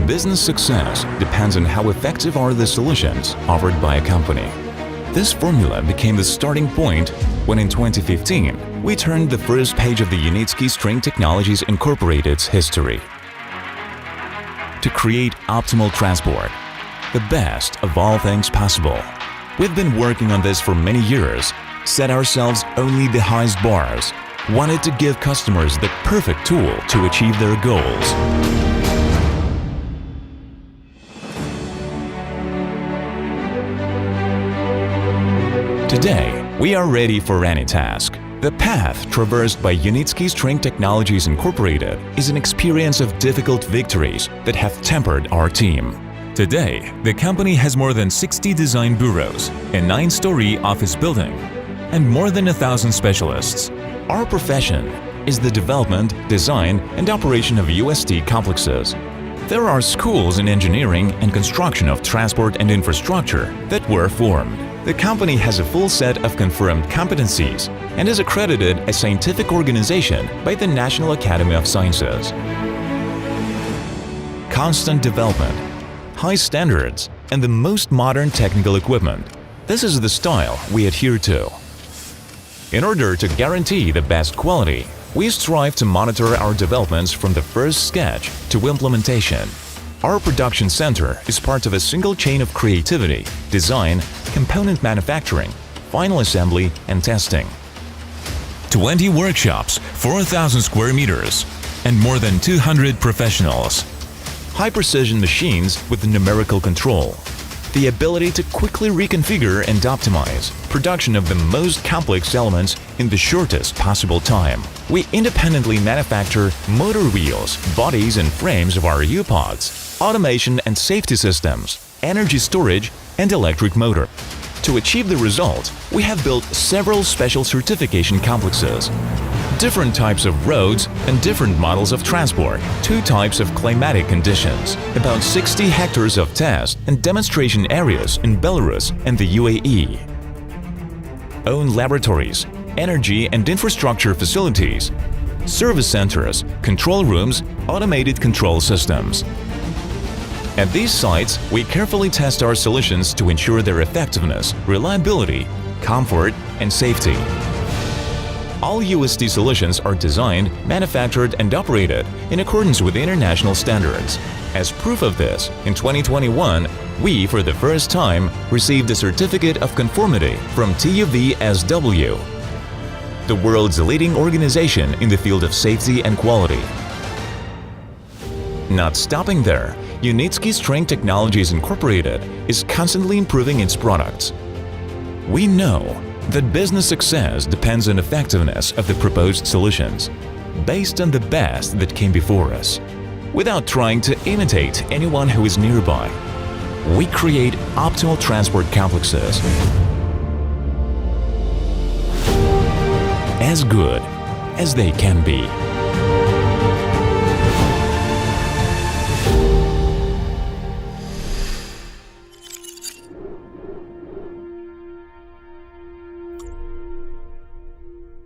Business success depends on how effective are the solutions offered by a company. This formula became the starting point when in 2015 we turned the first page of the Unitsky String Technologies Incorporated's history. To create optimal transport, the best of all things possible. We've been working on this for many years, set ourselves only the highest bars, wanted to give customers the perfect tool to achieve their goals. Today, we are ready for any task. The path traversed by Unitsky String Technologies Incorporated is an experience of difficult victories that have tempered our team. Today, the company has more than 60 design bureaus, a 9-story office building, and more than 1,000 specialists. Our profession is the development, design, and operation of UST complexes. There are schools in engineering and construction of transport and infrastructure that were formed. The company has a full set of confirmed competencies and is accredited as a scientific organization by the National Academy of Sciences. Constant development, high standards, and the most modern technical equipment. This is the style we adhere to. In order to guarantee the best quality, we strive to monitor our developments from the first sketch to implementation. Our production center is part of a single chain of creativity, design, component manufacturing, final assembly, and testing. 20 workshops, 4,000 square meters, and more than 200 professionals. High-precision machines with numerical control. The ability to quickly reconfigure and optimize production of the most complex elements in the shortest possible time. We independently manufacture motor wheels, bodies and frames of our U-pods, automation and safety systems, energy storage and electric motor. To achieve the result, we have built several special certification complexes. Different types of roads and different models of transport, 2 types of climatic conditions, about 60 hectares of test and demonstration areas in Belarus and the UAE. Own laboratories, energy and infrastructure facilities, service centers, control rooms, automated control systems. At these sites, we carefully test our solutions to ensure their effectiveness, reliability, comfort, and safety. All UST solutions are designed, manufactured, and operated in accordance with international standards. As proof of this, in 2021, we, for the first time, received a certificate of conformity from TÜV-SW, the world's leading organization in the field of safety and quality. Not stopping there, Unitsky String Technologies Incorporated is constantly improving its products. We know that business success depends on effectiveness of the proposed solutions, based on the best that came before us. Without trying to imitate anyone who is nearby, we create optimal transport complexes as good as they can be.